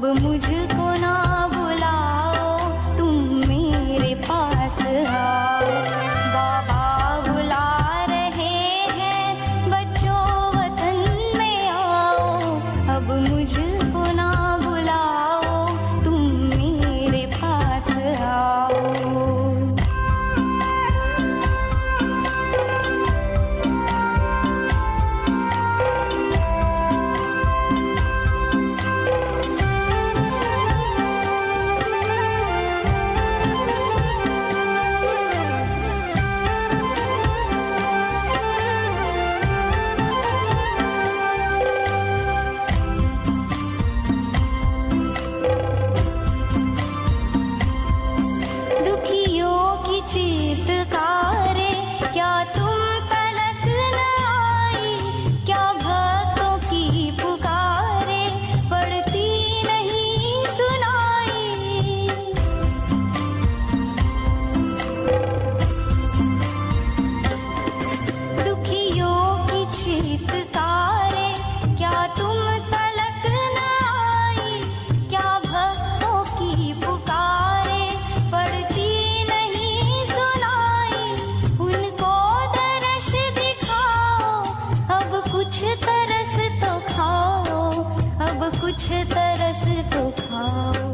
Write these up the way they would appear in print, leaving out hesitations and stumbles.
अब मुझको ना बुलाओ, तुम मेरे पास आओ। बाबा बुला रहे हैं, बच्चों वतन में आओ। अब मुझको ना बुलाओ, तुम मेरे पास आओ। दुखियों की चीत्कारें क्या तुम तलक न आई? क्या भक्तों की पुकारें पड़ती नहीं सुनाई? दुखियों की चीत्कारें क्या तुम तलक न आई? क्या भक्तों की पुकारें पड़ती नहीं सुनाई? उनको दर्श दिखाओ, अब कुछ तरस तो खाओ, अब कुछ तरस तो खाओ।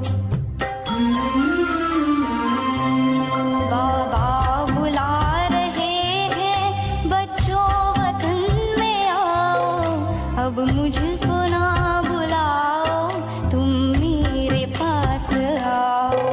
बाबा बुला रहे हैं, बच्चों वतन में आओ। अब मुझको ना बुलाओ, तुम मेरे पास आओ।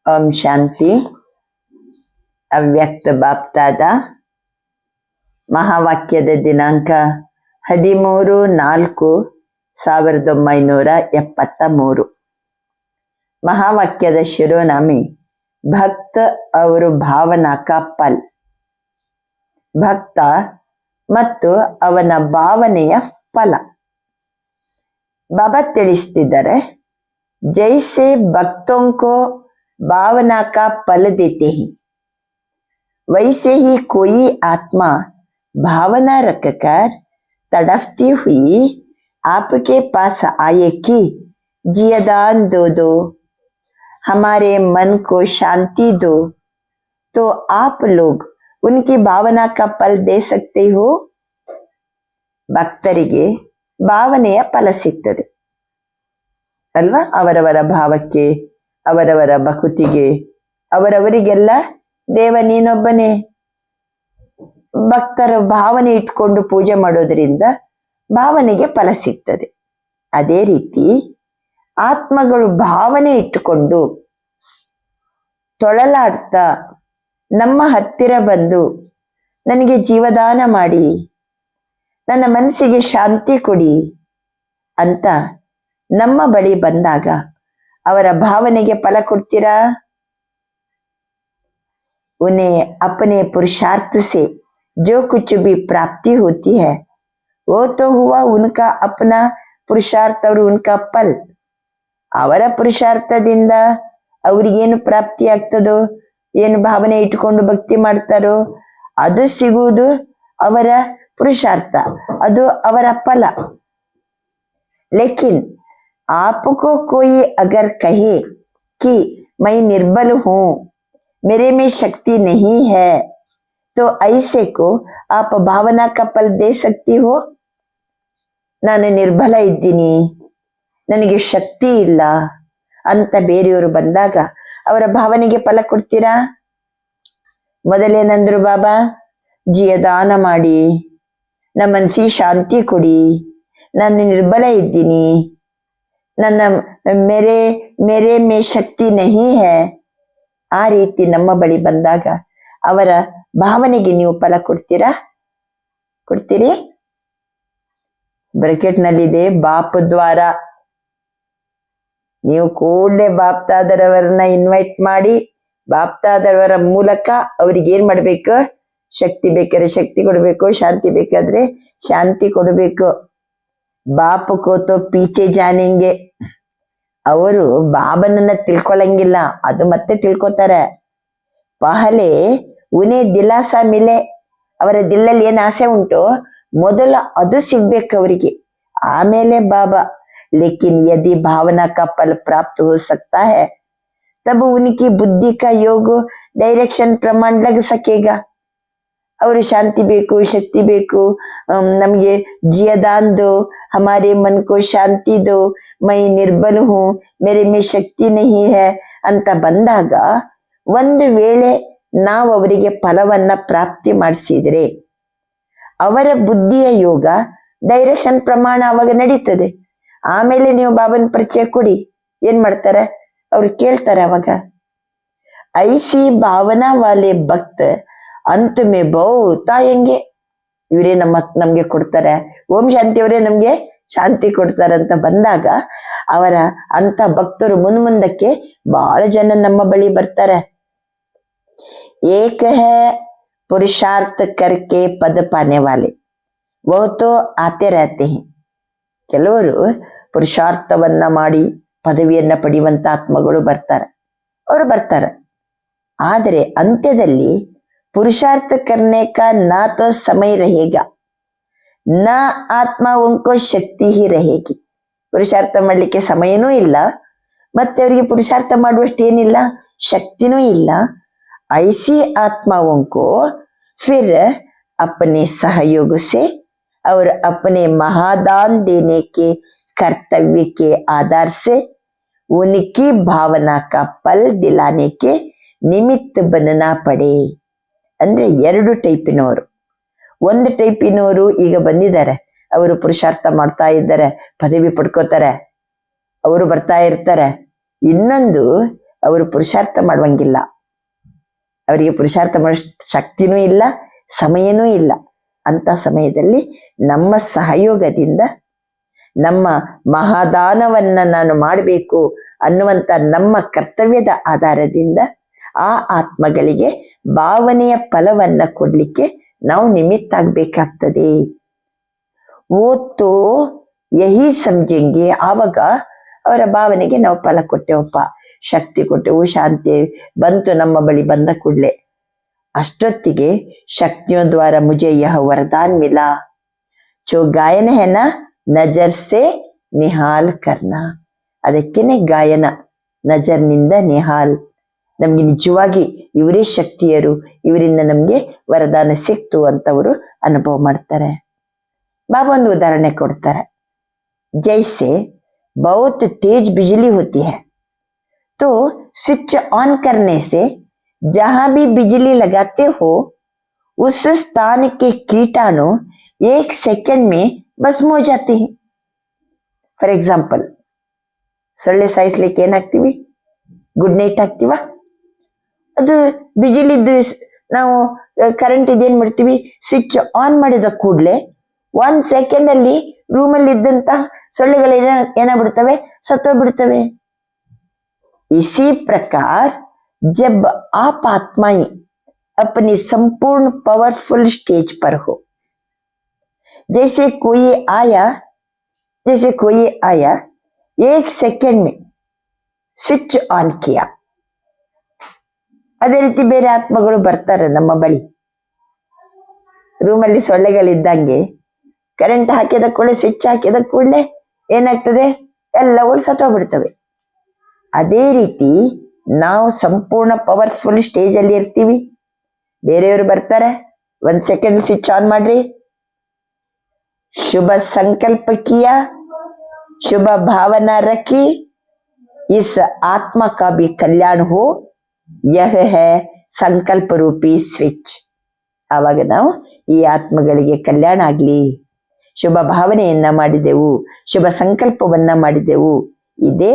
ಓಂ ಶಾಂತಿ. ಅವ್ಯಕ್ತ ಬಾಪ್ತಾದ ಮಹಾವಾಕ್ಯದ ದಿನಾಂಕ 13/4/1973. ಮಹಾವಾಕ್ಯದ ಶಿರೋನಾಮಿ ಭಕ್ತ ಅವರು ಭಾವನಾ ಕಾ ಫಲ್. ಭಕ್ತ ಮತ್ತು ಅವನ ಭಾವನೆಯ ಫಲ. ಬಾಬಾ ತಿಳಿಸ್ತಿದ್ದಾರೆ, जैसे भक्तों को भावना का फल देते हैं, वैसे ही कोई आत्मा भावना रखकर तड़पती हुई आपके पास आए कि जियदान दो, हमारे मन को शांति दो, तो आप लोग उनकी भावना का फल दे सकते हो. ಭಕ್ತರಿಗೆ ಭಾವನೆಯ ಫಲ ಸಿಗ್ತದೆ ಅಲ್ವಾ? ಅವರವರ ಭಾವಕ್ಕೆ, ಅವರವರ ಭಕುತಿಗೆ, ಅವರವರಿಗೆಲ್ಲ ದೇವ ನೀನೊಬ್ಬನೇ. ಭಕ್ತರ ಭಾವನೆ ಇಟ್ಕೊಂಡು ಪೂಜೆ ಮಾಡೋದ್ರಿಂದ ಭಾವನೆಗೆ ಫಲ ಸಿಗ್ತದೆ. ಅದೇ ರೀತಿ ಆತ್ಮಗಳು ಭಾವನೆ ಇಟ್ಟುಕೊಂಡು ತೊಳಲಾಡ್ತಾ ನಮ್ಮ ಹತ್ತಿರ ಬಂದು ನನಗೆ ಜೀವದಾನ ಮಾಡಿ, ನನ್ನ ಮನಸ್ಸಿಗೆ ಶಾಂತಿ ಕೊಡಿ ಅಂತ ನಮ್ಮ ಬಳಿ ಬಂದಾಗ ಅವರ ಭಾವನೆಗೆ ಫಲ ಕೊಡ್ತೀರಾ? उन्हें अपने पुरुषार्थ से जो कुछ भी प्राप्ति होती है वो तो हुआ उनका अपना पुरुषार्थ और उनका फल. ಅವರ ಪುರುಷಾರ್ಥದಿಂದ ಅವ್ರಿಗೇನು ಪ್ರಾಪ್ತಿ ಆಗ್ತದೋ, ಏನು ಭಾವನೆ ಇಟ್ಕೊಂಡು ಭಕ್ತಿ ಮಾಡ್ತಾರೋ ಅದು ಸಿಗುವುದು ಅವರ ಪುರುಷಾರ್ಥ, ಅದು ಅವರ ಫಲ. लेकिन आपको कोई अगर कहे कि मैं निर्बल हूं, मेरे में शक्ति नहीं है, तो ऐसे को आप भावना का फल दे सकती हो? ನಾನು ನಿರ್ಬಲ ಇದ್ದೀನಿ, ನನಗೆ ಶಕ್ತಿ ಇಲ್ಲ ಅಂತ ಬೇರೆಯವರು ಬಂದಾಗ ಅವರ ಭಾವನೆಗೆ ಫಲ ಕೊಡ್ತೀರಾ? ಮೊದಲೇನಂದ್ರು ಬಾಬಾ, ಜೀವದಾನ ಮಾಡಿ, ನಮ್ಮ ಮನಸ್ಸಿಗೆ ಶಾಂತಿ ಕೊಡಿ, ನಾನು ನಿರ್ಬಲ ಇದ್ದೀನಿ, ನನ್ನ ಮೇರೆ ಮೇ ಶಕ್ತಿ ನಹಿ ಹೈ. ಆ ರೀತಿ ನಮ್ಮ ಬಳಿ ಬಂದಾಗ ಅವರ ಭಾವನೆಗೆ ನೀವು ಫಲ ಕೊಡ್ತೀರಾ? ಕೊಡ್ತೀರಿ? ಬ್ರಾಕೆಟ್ ನಲ್ಲಿದೆ ಬಾಪ್ ದ್ವಾರ. ನೀವು ಕೂಡಲೇ ಬಾಪ್ತಾದರವರನ್ನ ಇನ್ವೈಟ್ ಮಾಡಿ, ಬಾಪ್ತಾದರವರ ಮೂಲಕ ಅವ್ರಿಗೆ ಏನ್ ಮಾಡ್ಬೇಕು? ಶಕ್ತಿ ಬೇಕಾದ್ರೆ ಶಕ್ತಿ ಕೊಡ್ಬೇಕು, ಶಾಂತಿ ಬೇಕಾದ್ರೆ ಶಾಂತಿ ಕೊಡ್ಬೇಕು. ಬಾಪ್ ಕೋತೋ ಪೀಚೆ ಜಾನೆಂಗೆ. ಅವರು ಬಾಬನನ್ನ ತಿಳ್ಕೊಳಂಗಿಲ್ಲ, ಅದು ಮತ್ತೆ ತಿಳ್ಕೊತಾರೆ. ಪಹಲೆ ಉನೇ ದಿಲಾಸ ಮಿಲೆ, ಅವರ ದಿಲ್ಲಲ್ಲಿ ಏನ್ ಆಸೆ ಉಂಟು ಮೊದಲ ಅದು ಸಿಗ್ಬೇಕು ಅವರಿಗೆ, ಆಮೇಲೆ ಬಾಬಾ. ಲೇಕಿನ್ ಯದಿ ಭಾವನಾ ಕಾ ಫಲ್ ಪ್ರಾಪ್ತ ಹೋ ಸಕ್ತಾ ಹೈ, ತಬ್ ಉನ್ಕಿ ಬುದ್ಧಿ ಕಾ ಯೋಗ ಡೈರೆಕ್ಷನ್ ಪ್ರಮಾಣ ಲಗ್ ಸಕೇಗಾ. ಅವರು ಶಾಂತಿ ಬೇಕು, ಶಕ್ತಿ ಬೇಕು, ನಮ್ಗೆ ಜಿಯದಾನ್ ದೋ, ಹಮಾರೆ ಮನ್ ಕೋ ಶಾಂತಿ ದೋ, ಮೈ ನಿರ್ಬಲ್ ಹೂ, ಮೇರೆ ಮೇ ಶಕ್ತಿ ನಹಿ ಹೈ ಅಂತ ಬಂದಾಗ, ಒಂದು ವೇಳೆ ನಾವು ಅವರಿಗೆ ಫಲವನ್ನ ಪ್ರಾಪ್ತಿ ಮಾಡಿಸಿದ್ರೆ ಅವರ ಬುದ್ಧಿಯ ಯೋಗ ಡೈರೆಕ್ಷನ್ ಪ್ರಮಾಣ ಅವಾಗ ನಡೀತದೆ. ಆಮೇಲೆ ನೀವು ಬಾಬನ ಪರಿಚಯ ಕೊಡಿ, ಏನ್ ಮಾಡ್ತಾರೆ? ಅವ್ರು ಕೇಳ್ತಾರೆ ಅವಾಗ. ಐಸಿ ಭಾವನಾ ವಾಲೆ ಭಕ್ತ ಅಂತ ಮೇ ಬಹುತ ಹೆಂಗೆ ಇವರೇ ನಮ್ಗೆ ಕೊಡ್ತಾರೆ, ಓಂ ಶಾಂತಿ ಅವರೇ ನಮ್ಗೆ ಶಾಂತಿ ಕೊಡ್ತಾರಂತ ಬಂದಾಗ ಅವರ ಅಂತ ಭಕ್ತರು ಮುಂದಕ್ಕೆ ಬಹಳ ಜನ ನಮ್ಮ ಬಳಿ ಬರ್ತಾರೆ. ಏಕ ಹೈ ಪುರುಷಾರ್ಥ ಕರ್ಕೆ ಪದ ಪಾನೆ ವಾಲೆ, ವೋ ತೋ ಆತೆ ರಹತೆ ಹೈ. ಕೆಲವರು ಪುರುಷಾರ್ಥವನ್ನ ಮಾಡಿ ಪದವಿಯನ್ನ ಪಡೆಯುವಂತ ಆತ್ಮಗಳು ಬರ್ತಾರೆ, ಅವರು ಬರ್ತಾರೆ. ಆದರೆ ಅಂತ್ಯದಲ್ಲಿ पुरुषार्थ करने का ना तो समय रहेगा, ना ಆತ್ಮ ಉಂಕೋ ಶಕ್ತಿ ಹಿ रहेगी. ಪುರುಷಾರ್ಥ ಮಾಡ್ಲಿಕ್ಕೆ ಸಮಯನೂ ಇಲ್ಲ, ಮತ್ತೆ ಅವರಿಗೆ ಪುರುಷಾರ್ಥ ಮಾಡುವಷ್ಟು ಏನಿಲ್ಲ, ಶಕ್ತಿನೂ ಇಲ್ಲ. ಐಸಿ ಆತ್ಮಾओं को फिर अपने सहयोग से और अपने महादान देने के कर्तव्य के आधार से उनकी भावना का फल दिलाने के निमित्त बनना पड़े. ಅಂದ್ರೆ ಎರಡು ಟೈಪಿನವರು. ಒಂದು ಟೈಪಿನವರು ಈಗ ಬಂದಿದ್ದಾರೆ, ಅವರು ಪುರುಷಾರ್ಥ ಮಾಡ್ತಾ ಇದ್ದಾರೆ, ಪದವಿ ಪಡ್ಕೋತಾರೆ, ಅವರು ಬರ್ತಾ ಇರ್ತಾರೆ. ಇನ್ನೊಂದು ಅವರು ಪುರುಷಾರ್ಥ ಮಾಡುವಂಗಿಲ್ಲ. ಅವರಿಗೆ ಪುರುಷಾರ್ಥ ಮಾಡೋ ಶಕ್ತಿನೂ ಇಲ್ಲ, ಸಮಯನೂ ಇಲ್ಲ. ಅಂತ ಸಮಯದಲ್ಲಿ ನಮ್ಮ ಸಹಯೋಗದಿಂದ, ನಮ್ಮ ಮಹಾದಾನವನ್ನ ನಾನು ಮಾಡಬೇಕು ಅನ್ನುವಂಥ ನಮ್ಮ ಕರ್ತವ್ಯದ ಆಧಾರದಿಂದ ಆ ಆತ್ಮಗಳಿಗೆ ಭಾವನೆಯ ಫಲವನ್ನ ಕೊಡ್ಲಿಕ್ಕೆ ನಾವು ನಿಮಿತ್ತ ಆಗ್ಬೇಕಾಗ್ತದೆ. ಓದ್ತೋ ಯಹಿ ಸಮಜೆಂಗೆ, ಆವಾಗ ಅವರ ಭಾವನೆಗೆ ನಾವು ಫಲ ಕೊಟ್ಟೆವಪ್ಪ, ಶಕ್ತಿ ಕೊಟ್ಟೆವು, ಶಾಂತಿ ಬಂತು ನಮ್ಮ ಬಳಿ ಬಂದ ಕೂಡಲೇ. ಅಷ್ಟೊತ್ತಿಗೆ ಶಕ್ತಿಯೋ ದ್ವಾರ ಮುಜೆ ಯಹ ವರದಾನ್ ಮಿಲಾ, ಚೋ ಗಾಯನ ಹೆನ ನಜರ್ ಸೆ ನಿಹಾಲ್ ಕರ್ನ. ಅದಕ್ಕೇನೆ ಗಾಯನ, ನಜರ್ನಿಂದ ನಿಹಾಲ್. ನಮ್ಗೆ ನಿಜವಾಗಿ ಇವರೇ ಶಕ್ತಿಯರು, ಇವರಿಂದ ನಮ್ಗೆ ವರದಾನ ಸಿಕ್ತು ಅಂತವರು ಅನುಭವ ಮಾಡ್ತಾರೆ. ಬಾಬಾ ಒಂದು ಉದಾಹರಣೆ ಕೊಡ್ತಾರೆ. ಜೈಸೆ बहुत तेज बिजली होती है तो स्विच ऑन करने से जहां भी बिजली लगाते हो उस स्थान के कीटाणु 1 सेकंड में भस्म हो जाते हैं. ಫಾರ್ ಎಕ್ಸಾಂಪಲ್, ಸೊಳ್ಳೆ ಸಾಯಿಸ್ಲಿಕ್ಕೆ ಏನಾಗ್ತೀವಿ? Good night ಹಾಕ್ತಿವ. ಅದು ಬಿಜಿಲಿದ್ದು ನಾವು ಕರೆಂಟ್ ಇದೇನ್ ಮಾಡ್ತೀವಿ, ಸ್ವಿಚ್ ಆನ್ ಮಾಡಿದ ಕೂಡಲೇ 1 ಸೆಕೆಂಡ್ ಅಲ್ಲಿ ರೂಮಲ್ಲಿ ಇದ್ದಂತ ಸೊಳ್ಳೆಗಳು ಏನಾಗ್ಬಿಡ್ತವೆ, ಸತ್ತೋಗ್ಬಿಡ್ತವೆ. इसी प्रकार जब आप आत्माएं अपनी संपूर्ण पावरफुल स्टेज पर हो, जैसे कोई आया 1 सेकेंड में ಸ್ವಿಚ್ ಆನ್ ಕಿಯಾ, ಅದೇ ರೀತಿ ಬೇರೆ ಆತ್ಮಗಳು ಬರ್ತಾರೆ ನಮ್ಮ ಬಳಿ. ರೂಮಲ್ಲಿ ಸೊಳ್ಳೆಗಳಿದ್ದಂಗೆ ಕರೆಂಟ್ ಹಾಕಿದ ಕೂಡಲೇ, ಸ್ವಿಚ್ ಹಾಕಿದ ಕೂಡಲೇ ಏನಾಗ್ತದೆ, ಎಲ್ಲಗಳು ಸತ್ತೋಗ್ಬಿಡ್ತವೆ. ಅದೇ ರೀತಿ ನಾವು ಸಂಪೂರ್ಣ ಪವರ್ಫುಲ್ ಸ್ಟೇಜ್ ಅಲ್ಲಿ ಇರ್ತೀವಿ, ಬೇರೆಯವರು ಬರ್ತಾರೆ, 1 ಸೆಕೆಂಡ್ ಸ್ವಿಚ್ ಆನ್ ಮಾಡ್ರಿ, ಶುಭ ಸಂಕಲ್ಪ ಕಿಯಾ, ಶುಭ ಭಾವನಾ ರಖಿ, ಇಸ್ ಆತ್ಮ ಕಾ ಭಿ ಕಲ್ಯಾಣ ಹೋ, ಯಹ ಹೈ ಸಂಕಲ್ಪ ರೂಪಿ ಸ್ವಿಚ್. ಆವಾಗ ನಾವು ಈ ಆತ್ಮಗಳಿಗೆ ಕಲ್ಯಾಣ ಆಗ್ಲಿ, ಶುಭ ಭಾವನೆಯನ್ನ ಮಾಡಿದೆವು, ಶುಭ ಸಂಕಲ್ಪವನ್ನ ಮಾಡಿದೆವು, ಇದೇ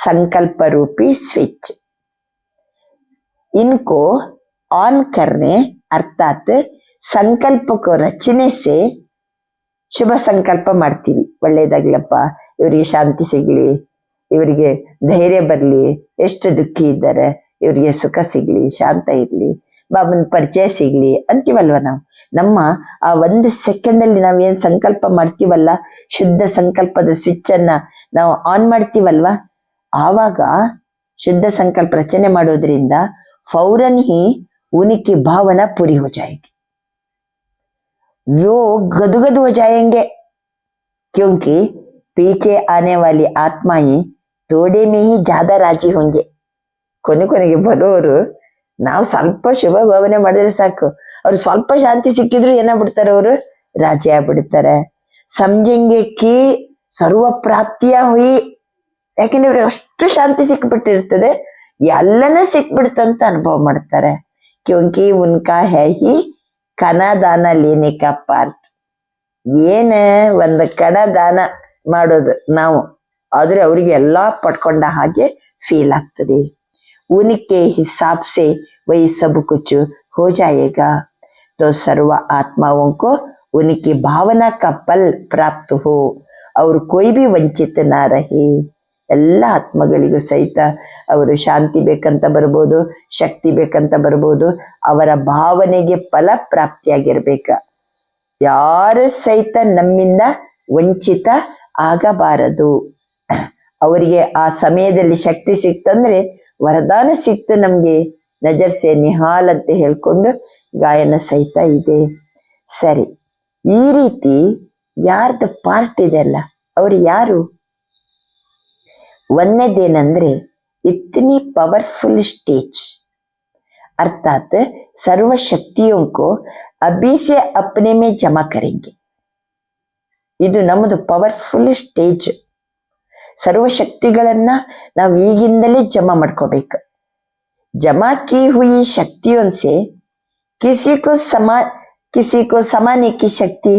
ಸಂಕಲ್ಪ ರೂಪಿ ಸ್ವಿಚ್. ಇನ್ಕೋ ಆನ್ ಕರ್ನೆ ಅರ್ಥಾತ್ ಸಂಕಲ್ಪ ಕೋ ರಚನೆ ಸೆ, ಶುಭ ಸಂಕಲ್ಪ ಮಾಡ್ತೀವಿ, ಒಳ್ಳೇದಾಗ್ಲಪ್ಪ, ಇವರಿಗೆ ಶಾಂತಿ ಸಿಗ್ಲಿ, ಇವರಿಗೆ ಧೈರ್ಯ ಬರ್ಲಿ, ಎಷ್ಟು ದುಃಖಿ ಇದ್ದಾರೆ ಇವರಿಗೆ ಸುಖ ಸಿಗ್ಲಿ, ಶಾಂತ ಇರ್ಲಿ, ಬಾಬನ ಪರಿಚಯ ಸಿಗ್ಲಿ ಅಂತೀವಲ್ವ ನಾವು. ನಮ್ಮ ಆ 1 ಸೆಕೆಂಡ್ ಅಲ್ಲಿ ನಾವೇನ್ ಸಂಕಲ್ಪ ಮಾಡ್ತೀವಲ್ಲ, ಶುದ್ಧ ಸಂಕಲ್ಪದ ಸ್ವಿಚ್ ಅನ್ನ ನಾವು ಆನ್ ಮಾಡ್ತೀವಲ್ವ, ಆವಾಗ ಶುದ್ಧ ಸಂಕಲ್ಪ ರಚನೆ ಮಾಡೋದ್ರಿಂದ ಫೌರನ್ ಹಿ ಉನಿಕಿ ಭಾವನಾ ಪೂರಿ ಹೋ ಜಾಯೇಗಿ, वो गदगद हो जाएंगे, क्योंकि पीछे आने वाली आत्माएं थोड़े में ही ज्यादा राजी होंगे. ಕೊನೆಗೆ ಬರೋರು ನಾವು ಸ್ವಲ್ಪ ಶುಭ ಭಾವನೆ ಮಾಡಿದ್ರೆ ಸಾಕು, ಅವ್ರು ಸ್ವಲ್ಪ ಶಾಂತಿ ಸಿಕ್ಕಿದ್ರು ಏನಾಗ್ಬಿಡ್ತಾರೆ, ಅವರು ರಾಜಿ ಆಗ್ಬಿಡ್ತಾರೆ. ಸಮಜೆಂಗೆ ಕಿ ಸರ್ವ ಪ್ರಾಪ್ತಿಯ ಹುಯಿ, ಯಾಕೆಂದ್ರೆ ಇವ್ರಿಗೆ ಅಷ್ಟು ಶಾಂತಿ ಸಿಕ್ಬಿಟ್ಟಿರ್ತದೆ, ಎಲ್ಲನೂ ಸಿಕ್ಬಿಡ್ತಂತ ಅನುಭವ ಮಾಡ್ತಾರೆ. ಕ್ಯೋಂಕಿ ಉನ್ಕಾ ಹೈ ಹಿ ಕಣ ದಾನ ಲೇನೆ ಕಾ ಪಾರ್ಟ್. ಏನ ಒಂದು ಕಣ ದಾನ ಮಾಡೋದು ನಾವು, ಆದ್ರೆ ಅವರಿಗೆ ಎಲ್ಲಾ ಪಡ್ಕೊಂಡ ಹಾಗೆ ಫೀಲ್ ಆಗ್ತದೆ. उनके हिसाब से वही सब कुछ हो जाएगा, तो सर्व आत्माओं को उनकी भावना का फल प्राप्त हो और कोई भी ವಂಚಿತ ना रहे. ಎಲ್ಲ ಆತ್ಮಗಳಿಗೂ ಸಹಿತ ಅವರು ಶಾಂತಿ ಬೇಕಂತ ಬರ್ಬೋದು, ಶಕ್ತಿ ಬೇಕಂತ ಬರ್ಬೋದು, ಅವರ ಭಾವನೆಗೆ ಫಲ ಪ್ರಾಪ್ತಿಯಾಗಿರ್ಬೇಕ. ಯಾರು ಸಹಿತ ನಮ್ಮಿಂದ ವಂಚಿತ ಆಗಬಾರದು. ಅವರಿಗೆ ಆ ಸಮಯದಲ್ಲಿ ಶಕ್ತಿ ಸಿಕ್ತಂದ್ರೆ ವರದಾನ ಸಿಕ್ತು ನಮ್ಗೆ, ನಜರ್ಸೆ ನಿಹಾಲ್ ಅಂತ ಹೇಳ್ಕೊಂಡು ಗಾಯನ ಸಹಿತ ಇದೆ. ಸರಿ, ಈ ರೀತಿ ಯಾರ್ದು ಪಾರ್ಟ್ ಇದೆ ಅಲ್ಲ, ಅವ್ರು ಯಾರು? ಒಂದನೇದೇನಂದ್ರೆ इतनी पावरफुल स्टेज अर्थात सर्व शक्तियों को अभी से अपने में जमा करेंगे. ಇದು ನಮ್ಮದು ಪವರ್ಫುಲ್ ಸ್ಟೇಜ್. ಸರ್ವಶಕ್ತಿಗಳನ್ನ ನಾವು ಈಗಿಂದಲೇ ಜಮಾ ಮಾಡ್ಕೋಬೇಕು. जमा की हुई शक्तियों से किसी को समाने की शक्ति,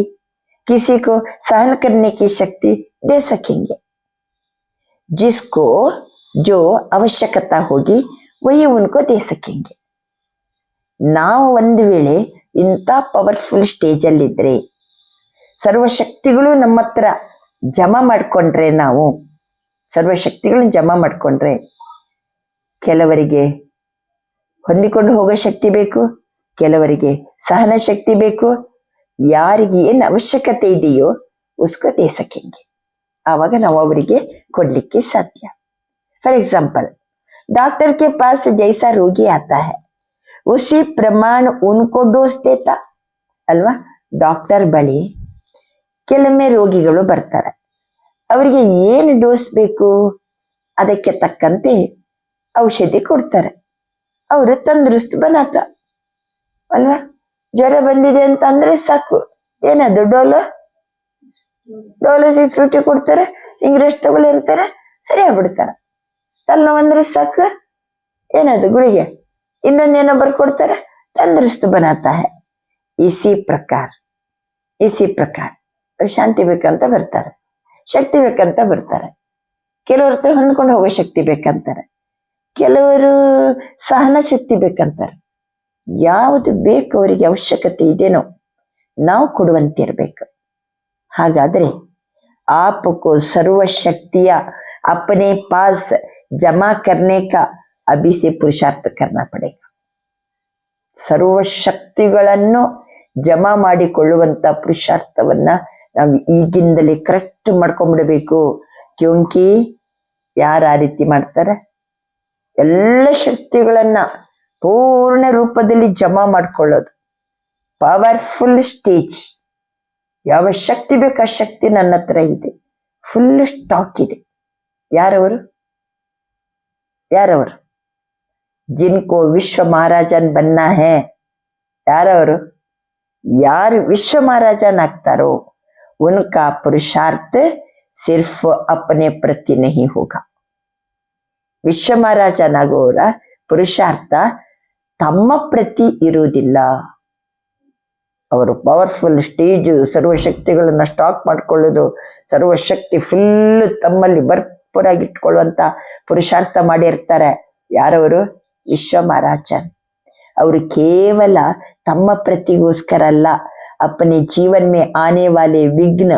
किसी को सहन करने की शक्ति दे सकेंगे. जिसको जो ಅವಶ್ಯಕತಾ ಹೋಗಿ वही उनको दे सकेंगे. ನಾವು ಒಂದು ವೇಳೆ ಇಂಥ ಪವರ್ಫುಲ್ ಸ್ಟೇಜಲ್ಲಿದ್ದರೆ, ಸರ್ವಶಕ್ತಿಗಳು ನಮ್ಮ ಹತ್ರ ಜಮಾ ಮಾಡಿಕೊಂಡ್ರೆ, ನಾವು ಸರ್ವಶಕ್ತಿಗಳನ್ನ ಜಮಾ ಮಾಡಿಕೊಂಡ್ರೆ, ಕೆಲವರಿಗೆ ಹೊಂದಿಕೊಂಡು ಹೋಗೋ ಶಕ್ತಿ ಬೇಕು, ಕೆಲವರಿಗೆ ಸಹನ ಶಕ್ತಿ ಬೇಕು. ಯಾರಿಗೆ ಏನು ಅವಶ್ಯಕತೆ ಇದೆಯೋ ಉಸ್ಕೋ ದೇ ಸಕೆಂಗೆ. ಆವಾಗ ನಾವು ಅವರಿಗೆ ಕೊಡ್ಲಿಕ್ಕೆ ಸಾಧ್ಯ. फॉर एग्जाम्पल, डॉक्टर के पास जैसा रोगी आता है उसी प्रमाण उनको डोस देता ಅಲ್ವಾ. ಡಾಕ್ಟರ್ ಬಳಿ ಕೆಲವೊಮ್ಮೆ ರೋಗಿಗಳು ಬರ್ತಾರೆ, ಅವರಿಗೆ ಏನು ಡೋಸ್ ಬೇಕು ಅದಕ್ಕೆ ತಕ್ಕಂತೆ ಔಷಧಿ ಕೊಡ್ತಾರೆ. ಅವರು ತಂದರುಸ್ತು ಬನಾತ ಅಲ್ವಾ. ಜ್ವರ ಬಂದಿದೆ ಅಂತ ಅಂದ್ರೆ ಸಾಕು, ಏನದು ಡೋಲೋ 650 ಕೊಡ್ತಾರೆ, ಹಿಂಗ್ ರೆಸ್ಟ್ ತಗೊಳ್ಳಿ ಅಂತಾರೆ, ಸರಿ ಆಗ್ಬಿಡ್ತಾರ. ತಲೆನೋವು ಅಂದ್ರೆ ಸಾಕು, ಏನದು ಗುಳಿಗೆ, ಇನ್ನೊಂದೇನೋ ಬರ್ಕೊಡ್ತಾರೆ, ತಂದರುಸ್ತು ಬನಾತಾ ಹೈ. ಇಸಿ ಪ್ರಕಾರ ಶಾಂತಿ ಬೇಕಂತ ಬರ್ತಾರೆ, ಶಕ್ತಿ ಬೇಕಂತ ಬರ್ತಾರೆ. ಕೆಲವ್ರ ಹತ್ರ ಹೊಂದ್ಕೊಂಡು ಹೋಗೋ ಶಕ್ತಿ ಬೇಕಂತಾರೆ, ಕೆಲವರು ಸಹನ ಶಕ್ತಿ ಬೇಕಂತಾರೆ. ಯಾವುದು ಬೇಕು ಅವರಿಗೆ ಅವಶ್ಯಕತೆ ಇದೆನೋ ನಾವು ಕೊಡುವಂತಿರ್ಬೇಕು. ಹಾಗಾದ್ರೆ आपको सर्व शक्तियां अपने पास जमा करने का अभी से पुरुषार्थ करना पड़ेगा. ಸರ್ವ ಶಕ್ತಿಗಳನ್ನು ಜಮಾ ಮಾಡಿಕೊಳ್ಳುವಂತ ಪುರುಷಾರ್ಥವನ್ನ ನಾವು ಈಗಿಂದಲೇ ಕರೆಕ್ಟ್ ಮಾಡ್ಕೊಂಡ್ಬಿಡ್ಬೇಕು. ಕ್ಯೋಂಕಿ ಯಾರು ಆ ರೀತಿ ಮಾಡ್ತಾರೆ, ಎಲ್ಲ ಶಕ್ತಿಗಳನ್ನ ಪೂರ್ಣ ರೂಪದಲ್ಲಿ ಜಮಾ ಮಾಡ್ಕೊಳ್ಳೋದು. ಪವರ್ಫುಲ್ ಸ್ಟೇಜ್, ಯಾವ ಶಕ್ತಿ ಬೇಕು ಆ ಶಕ್ತಿ ನನ್ನ ಹತ್ರ ಇದೆ, ಫುಲ್ ಸ್ಟಾಕ್ ಇದೆ. ಯಾರವರು ಜಿನ್ಕೋ ವಿಶ್ವ ಮಹಾರಾಜನ್ ಬನ್ನ ಹೇ, ಯಾರವರು ಯಾರು ವಿಶ್ವ ಮಹಾರಾಜನ್ ಆಗ್ತಾರೋ ಉನ್ಕಾ ಪುರುಷಾರ್ಥ ಸಿರ್ಫ್ ಅಪನೆ ಪ್ರತಿ ನಹಿ ಹೋಗಾ. ವಿಶ್ವ ಮಹಾರಾಜನಾಗೋರ ಪುರುಷಾರ್ಥ ತಮ್ಮ ಪ್ರತಿ ಇರುವುದಿಲ್ಲ. ಅವರು ಪವರ್ಫುಲ್ ಸ್ಟೇಜ್, ಸರ್ವಶಕ್ತಿಗಳನ್ನ ಸ್ಟಾಕ್ ಮಾಡ್ಕೊಳ್ಳೋದು, ಸರ್ವಶಕ್ತಿ ಫುಲ್ ತಮ್ಮಲ್ಲಿ ಭರ್ಪೂರಾಗಿಟ್ಕೊಳ್ಳುವಂತ ಪುರುಷಾರ್ಥ ಮಾಡಿರ್ತಾರೆ. ಯಾರವರು ವಿಶ್ವ ಮಹಾರಾಜನ್. ಅವರು ಕೇವಲ ತಮ್ಮ ಪ್ರತಿಗೋಸ್ಕರ ಅಲ್ಲ, अपने जीवन में आने वाले विघ्न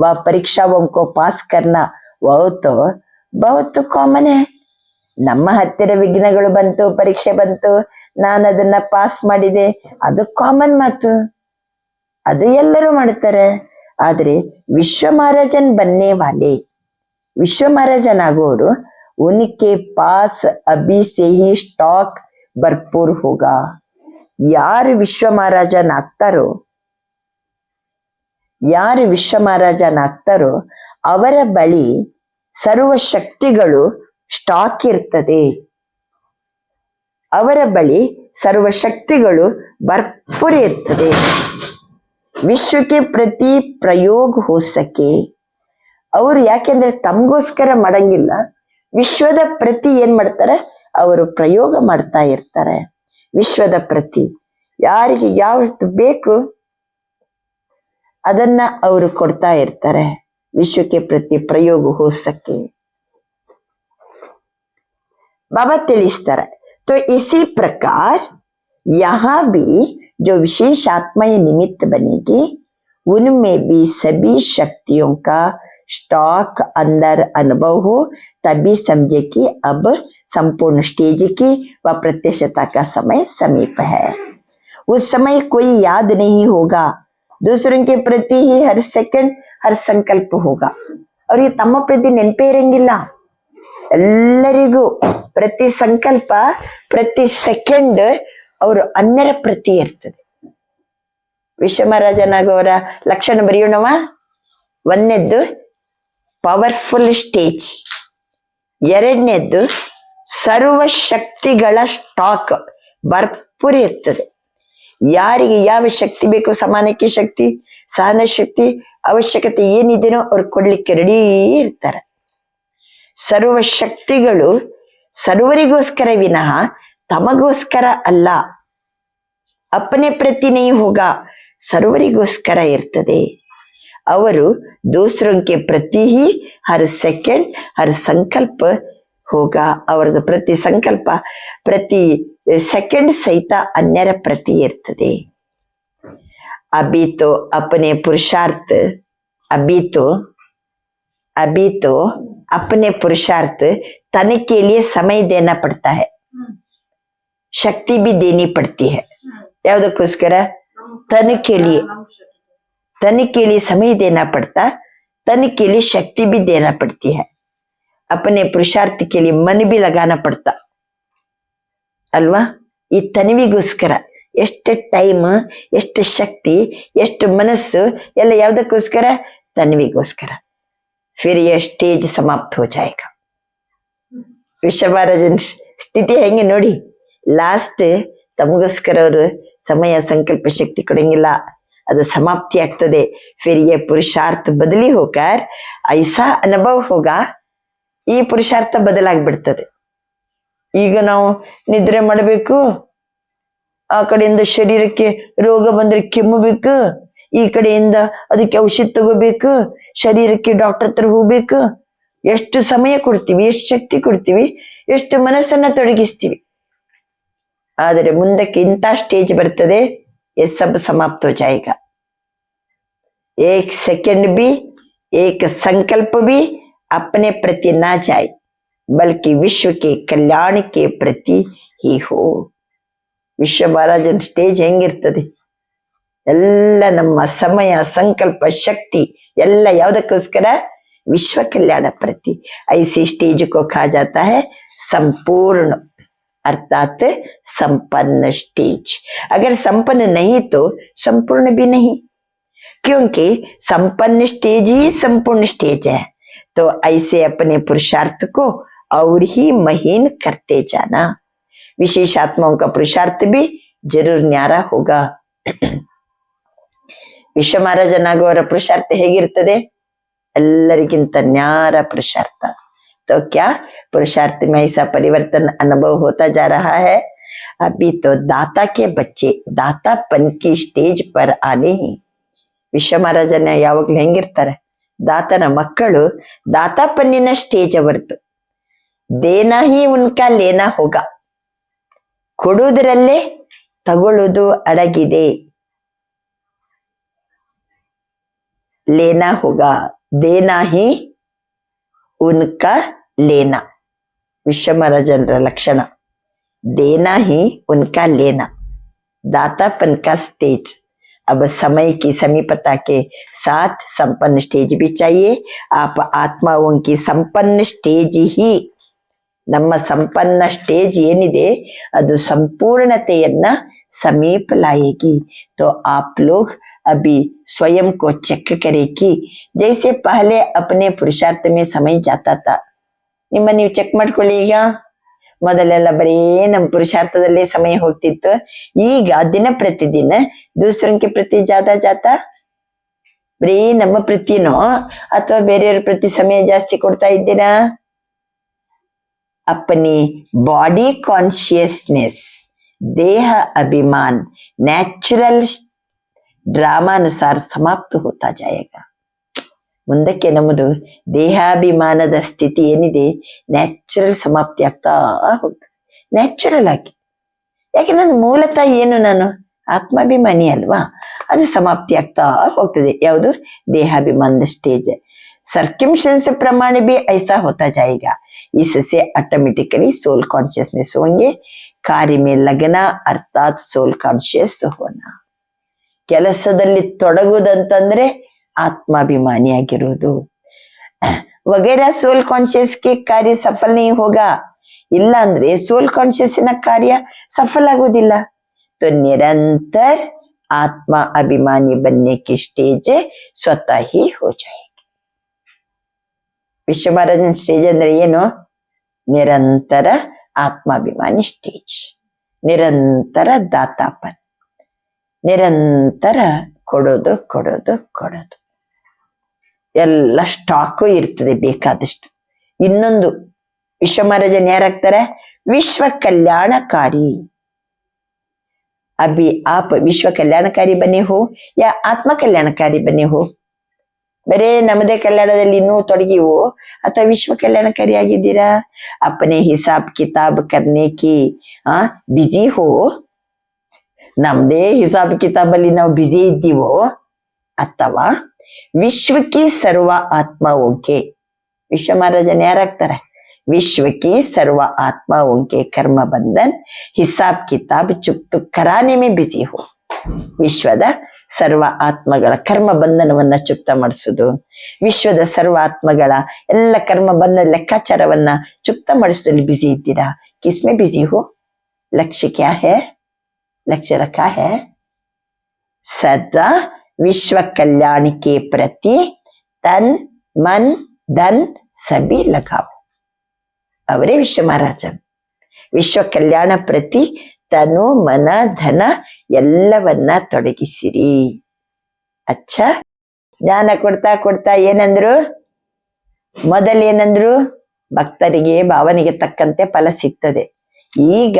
व परीक्षाओं को पास करना वह तो बहुत ಕಾಮನ್ है. ನಮ್ಮ ಹತ್ತಿರ ವಿಘ್ನಗಳು ಬಂತು, ಪರೀಕ್ಷೆ ಬಂತು, ನಾನು ಅದನ್ನ ಪಾಸ್ ಮಾಡಿದೆ, ಅದು ಕಾಮನ್ ಮಾತು, ಅದು ಎಲ್ಲರೂ ಮಾಡ್ತಾರೆ. ಆದ್ರೆ ವಿಶ್ವ ಮಹಾರಾಜನ್ ಬನ್ನೇ ವಾಲೆ, ವಿಶ್ವ ಮಹಾರಾಜನ್ ಆಗೋರು उनके पास अभी से ही स्टॉक भरपूर होगा. ಯಾರು ವಿಶ್ವ ಮಹಾರಾಜನ್ ಆಗ್ತಾರೋ ಅವರ ಬಳಿ ಸರ್ವ ಶಕ್ತಿಗಳು ಸ್ಟಾಕ್ ಇರ್ತದೆ. ಅವರ ಬಳಿ ಸರ್ವ ಶಕ್ತಿಗಳು ಭರ್ಪೂರ್ ಇರ್ತದೆ. ವಿಶ್ವಕ್ಕೆ ಪ್ರತಿ ಪ್ರಯೋಗ ಹೋ ಸಕೆ. ಅವರು ಯಾಕೆಂದ್ರೆ ತಮಗೋಸ್ಕರ ಮಾಡಂಗಿಲ್ಲ, ವಿಶ್ವದ ಪ್ರತಿ ಏನ್ ಮಾಡ್ತಾರೆ, ಅವರು ಪ್ರಯೋಗ ಮಾಡ್ತಾ ಇರ್ತಾರೆ. ವಿಶ್ವದ ಪ್ರತಿ ಯಾರಿಗೆ ಯಾವತ್ತು ಬೇಕು ಅದನ್ನ ಅವರು ಕೊಡ್ತಾ ಇರ್ತಾರೆ. ವಿಶ್ವಕ್ಕೆ ಪ್ರತಿ ಪ್ರಯೋಗ ಹೋ ಸಕೆ. बाबा ತಿಳಿಸ್ತಾರೆ. तो इसी प्रकार यहाँ भी जो विशेष आत्माएं निमित्त बनेगी उनमें भी सभी शक्तियों का स्टॉक अंदर अनुभव हो, तभी समझे कि अब संपूर्ण स्टेज की व प्रत्यक्षता का समय समीप है. उस समय कोई याद नहीं होगा, दूसरों के प्रति ही हर सेकंड हर संकल्प होगा. और ये तಮ್ಮ ಪ್ರತಿ ನೆನಪೇ ಇರಂಗಿಲ್ಲ. ಎಲ್ಲರಿಗೂ ಪ್ರತಿ ಸಂಕಲ್ಪ, ಪ್ರತಿ ಸೆಕೆಂಡ್ ಅವರು ಅನ್ಯರ ಪ್ರತಿ ಇರ್ತದೆ. ವಿಶ್ವ ಮಹಾರಾಜನಾಗವರ ಲಕ್ಷಣ ಬರೆಯೋಣವ. ಒಂದನೇದ್ದು ಪವರ್ಫುಲ್ ಸ್ಟೇಜ್, ಎರಡನೇದ್ದು ಸರ್ವ ಶಕ್ತಿಗಳ ಸ್ಟಾಕ್ ಭರ್ಪೂರ್ ಇರ್ತದೆ. ಯಾರಿಗೆ ಯಾವ ಶಕ್ತಿ ಬೇಕು, ಸಮಾನಕ್ಕೆ ಶಕ್ತಿ, ಸಹನ ಶಕ್ತಿ, ಅವಶ್ಯಕತೆ ಏನಿದೆನೋ ಅವ್ರು ಕೊಡ್ಲಿಕ್ಕೆ ರೆಡಿ ಇರ್ತಾರೆ. ಸರ್ವ ಶಕ್ತಿಗಳು ಸರ್ವರಿಗೋಸ್ಕರ ವಿನಃ ತಮಗೋಸ್ಕರ ಅಲ್ಲ. ಅಪ್ಪನೆ ಪ್ರತಿ ನಹಿ ಹೋಗಾ, ಸರ್ವರಿಗೋಸ್ಕರ ಇರ್ತದೆ. ಅವರು दूसरों के प्रति ही हर सेकंड हर संकल्प ಹೋಗಾ ಅವರದ್ದು ಪ್ರತಿ ಸಂಕಲ್ಪ ಪ್ರತಿ ಸೆಕೆಂಡ್ ಸಹಿತ ಅನ್ಯರ ಪ್ರತಿ ಇರ್ತದೆ. अभी तो अपने पुरुषार्थ अभी तो अपने पुरुषार्थ तन के लिए समय देना पड़ता है, शक्ति भी देनी पड़ती है. ಯಾವುದಕ್ಕೋಸ್ಕರ? तन के लिए समय देना पड़ता, तन के लिए शक्ति भी देना पड़ती है. अपने पुरुषार्थ के लिए मन भी लगाना पड़ता ಅಲ್ವಾ? ಈ ತನವಿಗೋಸ್ಕರ ಎಷ್ಟು ಟೈಮ್, ಎಷ್ಟು ಶಕ್ತಿ, ಎಷ್ಟು ಮನಸ್ಸು ಎಲ್ಲ ಯಾವುದಕ್ಕೋಸ್ಕರ? ತನ್ವಿಗೋಸ್ಕರ. ಫಿರ್ ಯೇ ಸ್ಟೇಜ್ ಸಮಾಪ್ತ ಹೋ ಜಾಯೇಗಾ. ವಿಶ್ವಮಹಾರಾಜನ ಸ್ಥಿತಿ ಹೆಂಗೆ ನೋಡಿ, ಲಾಸ್ಟ್ ತಮಗೋಸ್ಕರ ಅವರು ಸಮಯ ಸಂಕಲ್ಪ ಶಕ್ತಿ ಕೊಡಂಗಿಲ್ಲ, ಅದು ಸಮಾಪ್ತಿ ಆಗ್ತದೆ. ಫಿರ್ ಯೇ ಪುರುಷಾರ್ಥ ಬದಲಿ ಹೋಗರ್ ಐಸಾ ಅನುಭವ ಹೋಗಾ, ಈ ಪುರುಷಾರ್ಥ ಬದಲಾಗ್ಬಿಡ್ತದೆ. ಈಗ ನಾವು ನಿದ್ರೆ ಮಾಡಬೇಕು, ಆ ಕಡೆಯಿಂದ ಶರೀರಕ್ಕೆ ರೋಗ ಬಂದ್ರೆ ಕೆಮ್ಮಬೇಕು, ಈ ಕಡೆಯಿಂದ ಅದಕ್ಕೆ ಔಷಧ ತಗೋಬೇಕು, ಶರೀರಕ್ಕೆ ಡಾಕ್ಟರ್ ಹತ್ರ ಹೋಗ್ಬೇಕು. ಎಷ್ಟು ಸಮಯ ಕೊಡ್ತೀವಿ, ಎಷ್ಟು ಶಕ್ತಿ ಕೊಡ್ತೀವಿ, ಎಷ್ಟು ಮನಸ್ಸನ್ನ ತೊಡಗಿಸ್ತೀವಿ. ಆದರೆ ಮುಂದಕ್ಕೆ ಇಂಥ ಸ್ಟೇಜ್ ಬರ್ತದೆ, ये सब समाप्त हो जाएगा. एक सेकंड भी, एक संकल्प भी अपने प्रति ना जाए, बल्कि विश्व के कल्याण के प्रति ही हो. ವಿಶ್ವ ಮಹಾರಾಜನ ಸ್ಟೇಜ್ ಹೆಂಗಿರ್ತದೆ? ಎಲ್ಲ ನಮ್ಮ ಸಮಯ ಸಂಕಲ್ಪ ಶಕ್ತಿ ಎಲ್ಲ ಯಾವುದಕ್ಕೋಸ್ಕರ? विश्व कल्याण प्रति. ऐसी स्टेज को कहा जाता है संपूर्ण, अर्थात संपन्न स्टेज. अगर संपन्न नहीं तो संपूर्ण भी नहीं, क्योंकि संपन्न स्टेज ही संपूर्ण स्टेज है. तो ऐसे अपने पुरुषार्थ को और ही महीन करते जाना. विशेष आत्माओं का पुरुषार्थ भी जरूर न्यारा होगा. ವಿಶ್ವ ಮಹಾರಾಜನಾಗುವವರ ಪುರುಷಾರ್ಥ ಹೇಗಿರ್ತದೆ? ಎಲ್ಲರಿಗಿಂತ ನ್ಯಾರ पुरुषार्थ. तो क्या पुरुषार्थ में ऐसा परिवर्तन अनुभव होता जा रहा है. अभी तो दाता के बच्चे दातापन की स्टेज पर आने ही. ವಿಶ್ವ ಮಹಾರಾಜನ ಯಾವಾಗ್ಲೂ ಹೆಂಗಿರ್ತಾರೆ? ದಾತನ ಮಕ್ಕಳು ದಾತಾಪನ್ನಿನ ಸ್ಟೇಜ್ ಅವರದು. ದೇನಾ ಹಿ ಉನ್ಕಾ ಲೇನಾ ಹೋಗ, ಕೊಡುವುದರಲ್ಲೇ ತಗೊಳ್ಳೋದು ಅಡಗಿದೆ. ಲೇನಾ ಹೋಗ, ದೇನಾ ಹಿ ಉನ್ಕಾ ಲೇನಾ. ವಿಶ್ವ ಮಹಾರಾಜನರ ಲಕ್ಷಣ देना ही उनका लेना, दातापन का स्टेज. अब समय की समीपता के साथ संपन्न स्टेज भी चाहिए. आप आत्माओं की संपन्न स्टेज ही, ನಮ್ಮ ಸಂಪನ್ನ ಸ್ಟೇಜ್ ಏನಿದೆ ಅದು ಸಂಪೂರ್ಣತೆಯನ್ನ समीप लाएगी. तो आप लोग अभी स्वयं को चेक करें कि जैसे पहले अपने पुरुषार्थ में समय जाता था, ನಿಮ್ಮ ನೀವು ಚೆಕ್ ಮಾಡ್ಕೊಳ್ಳಿ. ಈಗ ಮೊದಲೆಲ್ಲ ಬರೀ ನಮ್ಮ ಪುರುಷಾರ್ಥದಲ್ಲೇ ಸಮಯ ಹೋಗ್ತಿತ್ತು. ಈಗ ದಿನ ಪ್ರತಿದಿನ ದೂಸರಂಗೆ ಪ್ರತಿ ಜಾತಾ ಬರೀ ನಮ್ಮ ಪ್ರತಿನೋ ಅಥವಾ ಬೇರೆಯವ್ರ ಪ್ರತಿ ಸಮಯ ಜಾಸ್ತಿ ಕೊಡ್ತಾ ಇದ್ದೀರಾ? अपनी बॉडी कॉन्शियसनेस, देह अभिमान ನ್ಯಾಚುರಲ್ ಡ್ರಾಮಾನುಸಾರ ಸಮಾಪ್ತ ಹೋಗ್ತಾ ಜಾಯೇಗಾ. ಮುಂದಕ್ಕೆ ನಮ್ಮದು ದೇಹಾಭಿಮಾನದ ಸ್ಥಿತಿ ಏನಿದೆ ನ್ಯಾಚುರಲ್ ಸಮಾಪ್ತಿ ಆಗ್ತಾ ಹೋಗ್ತದೆ, ನ್ಯಾಚುರಲ್ ಆಗಿ. ಯಾಕೆಂದ್ರೆ ಮೂಲತಃ ಏನು, ನಾನು ಆತ್ಮಾಭಿಮಾನಿ ಅಲ್ವಾ, ಅದು ಸಮಾಪ್ತಿ ಆಗ್ತಾ ಹೋಗ್ತದೆ. ಯಾವುದು? ದೇಹಾಭಿಮಾನದ ಸ್ಟೇಜ್. सर्कमस्टेंस प्रमाण भी ऐसा होता जाएगा. इससे ऑटोमेटिकली सोल कॉन्शियसनेस होंगे. कार्य में लगना अर्थात सोल कॉन्शियस होना. ಕೆಲಸದಲ್ಲಿ ತೊಡಗುವುದಂತಂದ್ರೆ ಆತ್ಮಾಭಿಮಾನಿಯಾಗಿರುವುದು. वगैरह सोल कॉन्शियस के कार्य सफल नहीं होगा. ಇಲ್ಲ ಅಂದ್ರೆ सोल कॉन्शियस ನ ಕಾರ್ಯ सफल ಆಗುವುದಿಲ್ಲ. तो निरंतर आत्मा अभिमानी बनने की स्टेज स्वतः ही हो जाएगी. ವಿಶ್ವ ಮಹಾರಾಜನ ಸ್ಟೇಜ್ ಅಂದ್ರೆ ಏನು? ನಿರಂತರ ಆತ್ಮಾಭಿಮಾನಿ ಸ್ಟೇಜ್, ನಿರಂತರ ದಾತಾಪನ್, ನಿರಂತರ ಕೊಡೋದು ಕೊಡೋದು ಕೊಡೋದು. ಎಲ್ಲ ಸ್ಟಾಕು ಇರ್ತದೆ ಬೇಕಾದಷ್ಟು. ಇನ್ನೊಂದು ವಿಶ್ವ ಮಹಾರಾಜನ್ ಯಾರಾಗ್ತಾರೆ? ವಿಶ್ವ ಕಲ್ಯಾಣಕಾರಿ. अभी आप विश्व कल्याणकारी बने हो या आत्मा कल्याणकारी बने हो, ಬರೇ ನಮ್ಮದೇ ಕಲ್ಯಾಣದಲ್ಲಿ ಇನ್ನೂ ತೊಡಗಿವು ಅಥವಾ ವಿಶ್ವ ಕಲ್ಯಾಣಕಾರಿಯಾಗಿದ್ದೀರಾ? ಅಪ್ಪನೇ ಹಿಸಾಬ್ ಕಿತಾಬ್ ಕರ್ನೆ ಕಿ ಬಿಜಿ ಹೋ, ನಮ್ದೇ ಹಿಸಾಬ್ ಕಿತಾಬಲ್ಲಿ ನಾವು ಬಿಜಿ ಇದ್ದೀವೋ, ಅಥವಾ ವಿಶ್ವಕ್ಕೆ ಸರ್ವ ಆತ್ಮ ಓಕೆ. ವಿಶ್ವ ಮಹಾರಾಜನ್ ಯಾರಾಗ್ತಾರೆ? ವಿಶ್ವಕ್ಕೆ ಸರ್ವ ಆತ್ಮ ಓಕೆ ಕರ್ಮ ಬಂಧನ್ ಹಿಸಾಬ್ ಕಿತಾಬ್ ಚುಕ್ತು ಕರಾನೆ ಮೇ ಬಿಜಿ ಹೋ. ವಿಶ್ವದ ಸರ್ವ ಆತ್ಮಗಳ ಕರ್ಮ ಬಂಧನವನ್ನ ಚುಕ್ತ ಮಾಡಿಸುದು, ವಿಶ್ವದ ಸರ್ವ ಆತ್ಮಗಳ ಎಲ್ಲ ಕರ್ಮ ಬಂಧನ ಲೆಕ್ಕಾಚಾರವನ್ನ ಚುಕ್ತ ಮಾಡಿಸೋದ್ರಲ್ಲಿ ಬಿಜಿ ಇದ್ದೀರಾ? ಕಿಸ್ಮೆ ಬಿಜಿ ಹೋ? ಲಕ್ಷ್ಯ ಕ್ಯಾ ಹೇ? लक्ष्य रखा है सदा विश्व कल्याण के प्रति तन मन धन सभी लगाओ. ಅವರೇ ವಿಶ್ವ ಮಹಾರಾಜನ್. ವಿಶ್ವ ಕಲ್ಯಾಣ ಪ್ರತಿ ತನು ಮನ ಧನ ಎಲ್ಲವನ್ನ ತೊಡಗಿಸಿರಿ. ಅಚ್ಚ, ಜ್ಞಾನ ಕೊಡ್ತಾ ಕೊಡ್ತಾ ಏನಂದ್ರು? ಮೊದಲೇನಂದ್ರು? ಭಕ್ತರಿಗೆ ಭಾವನೆಗೆ ತಕ್ಕಂತೆ ಫಲ ಸಿಗ್ತದೆ. ಈಗ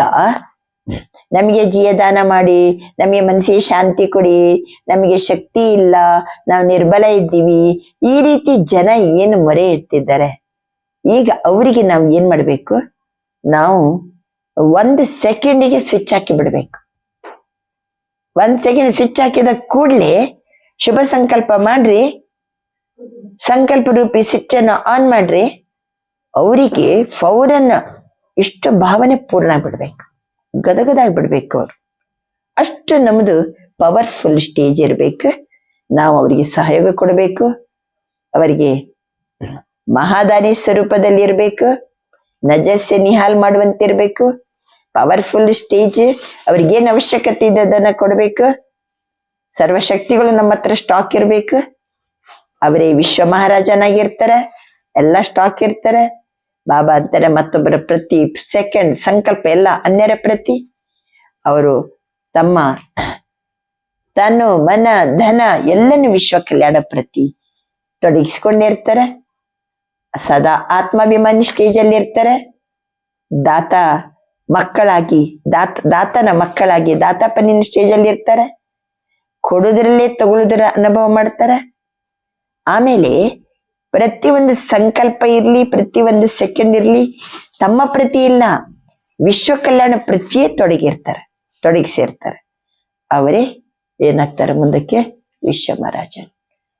ನಮಗೆ ಜೀವದಾನ ಮಾಡಿ, ನಮಗೆ ಮನಸ್ಸಿಗೆ ಶಾಂತಿ ಕೊಡಿ, ನಮಗೆ ಶಕ್ತಿ ಇಲ್ಲ, ನಾವು ನಿರ್ಬಲ ಇದ್ದೀವಿ, ಈ ರೀತಿ ಜನ ಏನು ಮೊರೆ ಇರ್ತಿದ್ದಾರೆ. ಈಗ ಅವರಿಗೆ ನಾವು ಏನ್ ಮಾಡ್ಬೇಕು? ನಾವು 1 ಸೆಕೆಂಡಿಗೆ ಸ್ವಿಚ್ ಹಾಕಿ ಬಿಡ್ಬೇಕು. 1 ಸೆಕೆಂಡ್ ಸ್ವಿಚ್ ಹಾಕಿದ ಕೂಡ್ಲೆ ಶುಭ ಸಂಕಲ್ಪ ಮಾಡ್ರಿ, ಸಂಕಲ್ಪ ರೂಪಿ ಸ್ವಿಚ್ ಅನ್ನು ಆನ್ ಮಾಡ್ರಿ. ಅವರಿಗೆ ಫೌರನ್ನ ಇಷ್ಟು ಭಾವನೆ ಪೂರ್ಣ ಬಿಡ್ಬೇಕು, ಗದಗದಾಗಿ ಬಿಡ್ಬೇಕು. ಅವ್ರು ಅಷ್ಟು ನಮ್ದು ಪವರ್ಫುಲ್ ಸ್ಟೇಜ್ ಇರ್ಬೇಕು. ನಾವು ಅವರಿಗೆ ಸಹಯೋಗ ಕೊಡಬೇಕು, ಅವರಿಗೆ ಮಹಾದಾನಿ ಸ್ವರೂಪದಲ್ಲಿ ಇರ್ಬೇಕು, ನಜಸ್ಸೆ ನಿಹಾಲ್ ಮಾಡುವಂತಿರ್ಬೇಕು. ಪವರ್ಫುಲ್ ಸ್ಟೇಜ್, ಅವ್ರಿಗೇನು ಅವಶ್ಯಕತೆ ಇದೆ ಅದನ್ನ ಕೊಡ್ಬೇಕು. ಸರ್ವಶಕ್ತಿಗಳು ನಮ್ಮ ಹತ್ರ ಸ್ಟಾಕ್ ಇರ್ಬೇಕು. ಅವರೇ ವಿಶ್ವ ಮಹಾರಾಜನಾಗಿರ್ತಾರೆ, ಎಲ್ಲ ಸ್ಟಾಕ್ ಇರ್ತಾರೆ. ಬಾಬಾ ಅಂತಾರೆ ಮತ್ತೊಬ್ಬರ ಪ್ರತಿ ಸೆಕೆಂಡ್ ಸಂಕಲ್ಪ ಎಲ್ಲ ಅನ್ಯರ ಪ್ರತಿ. ಅವರು ತಮ್ಮ ತನು ಮನ ಧನ ಎಲ್ಲನೂ ವಿಶ್ವ ಕಲ್ಯಾಣ ಪ್ರತಿ ತೊಡಗಿಸಿಕೊಂಡಿರ್ತಾರೆ. ಸದಾ ಆತ್ಮಾಭಿಮಾನಿ ಸ್ಟೇಜ್ ಅಲ್ಲಿ ಇರ್ತಾರೆ. ದಾತ ಮಕ್ಕಳಾಗಿ ದಾತನ ಮಕ್ಕಳಾಗಿ ದಾತಾಪನಿನ ಸ್ಟೇಜ್ ಅಲ್ಲಿ ಇರ್ತಾರೆ. ಕೊಡುವುದರಲ್ಲೇ ತಗೊಳ್ಳೋದರ ಅನುಭವ ಮಾಡ್ತಾರೆ. ಆಮೇಲೆ ಪ್ರತಿಯೊಂದು ಸಂಕಲ್ಪ ಇರ್ಲಿ, ಪ್ರತಿಯೊಂದು ಸೆಕೆಂಡ್ ಇರ್ಲಿ, ತಮ್ಮ ಪ್ರತಿ ಇಲ್ಲ, ವಿಶ್ವ ಕಲ್ಯಾಣ ಪ್ರತಿಯೇ ತೊಡಗಿಸಿರ್ತಾರೆ. ಅವರೇ ಏನಾಗ್ತಾರೆ ಮುಂದಕ್ಕೆ? ವಿಶ್ವ ಮಹಾರಾಜನ್.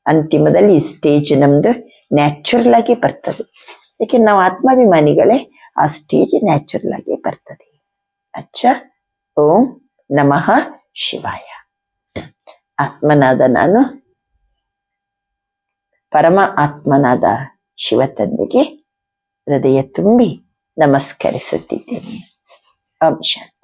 ಅಂತಿಮದಲ್ಲಿ ಈ ಸ್ಟೇಜ್ ನಮ್ದು ನ್ಯಾಚುರಲ್ ಆಗಿ ಬರ್ತದೆ. ಯಾಕೆ ನಾವು ಆತ್ಮಾಭಿಮಾನಿಗಳೇ, ಆ ಸ್ಟೇಜ್ ನ್ಯಾಚುರಲ್ ಆಗಿ ಬರ್ತದೆ. ಅಚ್ಚ, ಓಂ ನಮಃ ಶಿವಾಯ. ಆತ್ಮನಾದ ನಾನು ಪರಮ ಆತ್ಮನಾದ ಶಿವ ತಂದೆಗೆ ಹೃದಯ ತುಂಬಿ ನಮಸ್ಕರಿಸುತ್ತಿದ್ದೇನೆ. ಓಂ ಶಾಂತಿ.